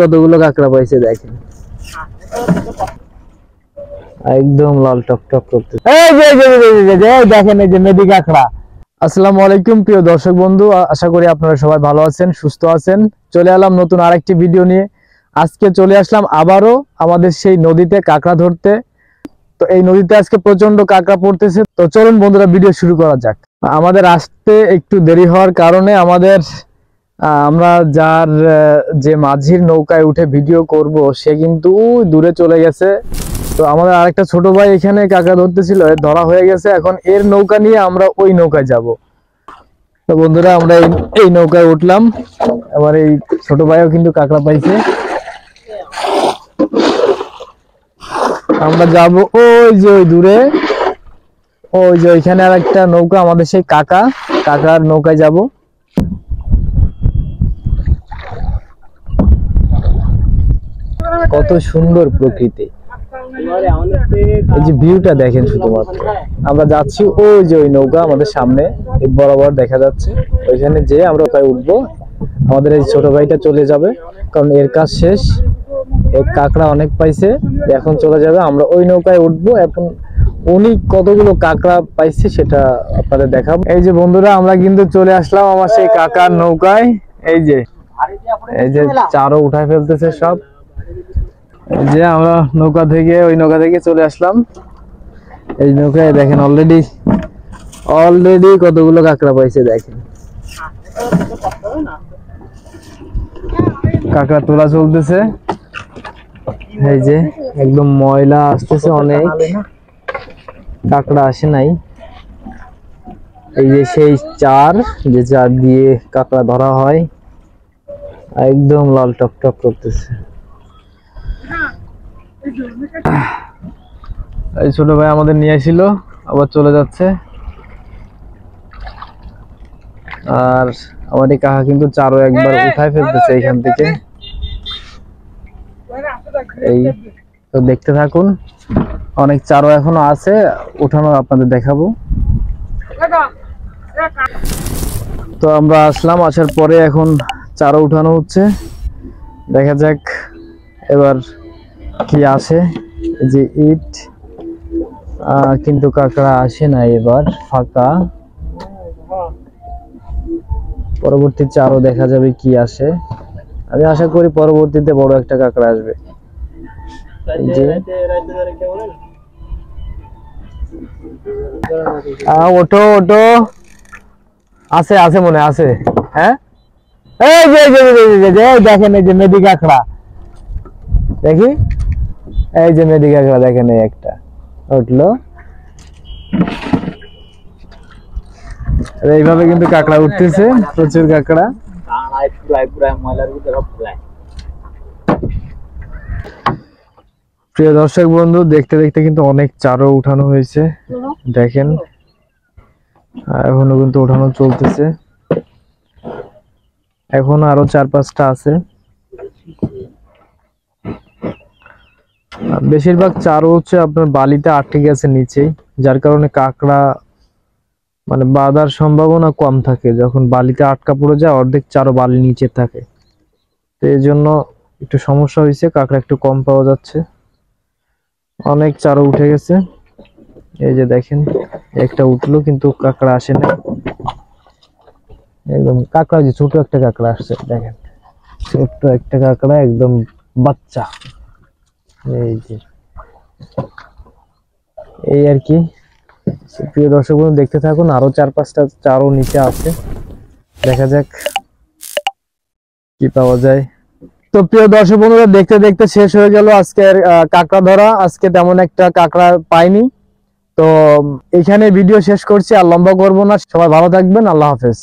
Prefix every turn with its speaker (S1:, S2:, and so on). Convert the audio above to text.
S1: কতগুলো কাঁকড়া পাইছে দেখেন, একদম লাল টকটক করতে। এই যে দেখেন, এই যে মেদি কাঁকড়া। আসসালামু আলাইকুম প্রিয় দর্শক বন্ধু, আশা করি আপনারা সবাই ভালো আছেন, সুস্থ আছেন। চলে এলাম নতুন আরেকটি ভিডিও নিয়ে। আজকে চলে আসলাম আবারও আমাদের সেই নদীতে কাঁকড়া ধরতে। তো এই নদীতে আজকে প্রচন্ড কাঁকড়া পড়তেছে। তো চলুন বন্ধুরা, ভিডিও শুরু করা যাক। আমাদের আসতে একটু দেরি হওয়ার কারণে আমরা যার যে মাঝির নৌকায় উঠে ভিডিও করব সে কিন্তু দূরে চলে গেছে। তো আমাদের আরেকটা ছোট ভাই এখানে কাঁকড়া ধরতেছিল, ধরা হয়ে গেছে। এখন এর নৌকা নিয়ে আমরা ওই নৌকায় যাব। তো বন্ধুরা, আমরা এই নৌকায় উঠলাম। আমার এই ছোট ভাইও কিন্তু কাঁকড়া পাইছে। আমরা যাব ওই যে ওই দূরে, ওই যে ওইখানে আর একটা নৌকা, আমাদের সেই কাকার নৌকায় যাব। কত সুন্দর প্রকৃতি, এই যে ভিউটা দেখেন। শুধুমাত্র আমরা যাচ্ছি ওই যে ওই নৌকা আমাদের সামনে বরাবর দেখা যাচ্ছে, ওইখানে যে আমরা ওখানে উঠবো। আমাদের এই ছোট ভাইটা চলে যাবে, কারণ এর কাজ শেষ। এই কাঁকড়া অনেক পাইছে, এখন চলে যাবে। আমরা ওই নৌকায় উঠবো। এখন উনি কতগুলো কাঁকড়া পাইছে সেটা আপনাদের দেখাবো। এই যে বন্ধুরা, আমরা কিন্তু চলে আসলাম আমার সেই কাকার নৌকায়। এই যে চারও উঠায় ফেলতেছে সব। যে আমরা ওই নৌকা থেকে চলে আসলাম। এই নৌকায় দেখেন অলরেডি কতগুলো কাঁকড়া পাইছে দেখেন। কাঁকড়া তোলা চলতেছে। এই যে একদম ময়লা আসতেছে, অনেক কাঁকড়া আসে নাই। এই যে সেই চার দিয়ে কাঁকড়া ধরা হয়, একদম লাল টকটক করতেছে। এই ছোট ভাই আমাদের নিয়ে আসছিল, আবার চলে যাচ্ছে। আর আমার এই কাকা কিন্তু চারও একবার উঠায় ফেলতেছে এখান থেকে। এই তো দেখতে থাকুন, অনেক চারও এখনো আছে, উঠানো আপনাদের দেখাবো। তো আমরা আসলাম, আসার পরে এখন চারও উঠানো হচ্ছে। দেখা যাক এবার কি আসে। যে ইট, কিন্তু কাঁকড়া আসে না, এবার ফাঁকা। পরবর্তী চারও দেখা যাবে কি আসে। আমি আশা করি পরবর্তীতে বড় একটা কাঁকড়া আসবে। ওঠো ওঠো, আছে মনে আছে। হ্যাঁ, এই যে দেখেন, এই যে মেদি কাঁকড়া দেখি। এই যে মেদি কাঁকড়া দেখেন, এই একটা উঠলো। এইভাবে কিন্তু কাঁকড়া উঠতেছে, প্রচুর কাঁকড়া। প্রিয় দর্শক বন্ধু, দেখতে দেখতে কিন্তু অনেক চারও উঠানো হয়েছে দেখেন। এখনো কিন্তু উঠানো চলতেছে, এখনো আরো 4-5টা আছে। বেশিরভাগ চারও হচ্ছে আপনার বালিতে আটকে গেছে নিচেই, যার কারণে কাঁকড়া মানে বাঁধার সম্ভাবনা কম থাকে। যখন বালিতে আটকা পড়ে যায়, অর্ধেক চারও বালির নিচে থাকে। তো এই জন্য একটু সমস্যা হয়েছে, কাঁকড়া একটু কম পাওয়া যাচ্ছে। অনেক চারও উঠে গেছে। এই যে দেখেন, একটা উঠলো কিন্তু কাঁকড়া আসে না। একদম কাঁকড়া, যে ছোট একটা কাঁকড়া আসছে দেখেন, ছোট্ট একটা কাঁকড়া, একদম বাচ্চা। এই যে এই আর কি। প্রিয় দর্শক বন্ধু, দেখতে থাকুন, আরো 4-5টা চারও নিচে আছে, দেখা যাক কি পাওয়া যায়। তো প্রিয় দর্শক বন্ধুরা, দেখতে দেখতে শেষ হয়ে গেল আজকের কাঁকড়া ধরা। আজকে তেমন একটা কাঁকড়া পাইনি। তো এখানে ভিডিও শেষ করছি, আর লম্বা করবো না। সবাই ভালো থাকবেন, আল্লাহ হাফেজ।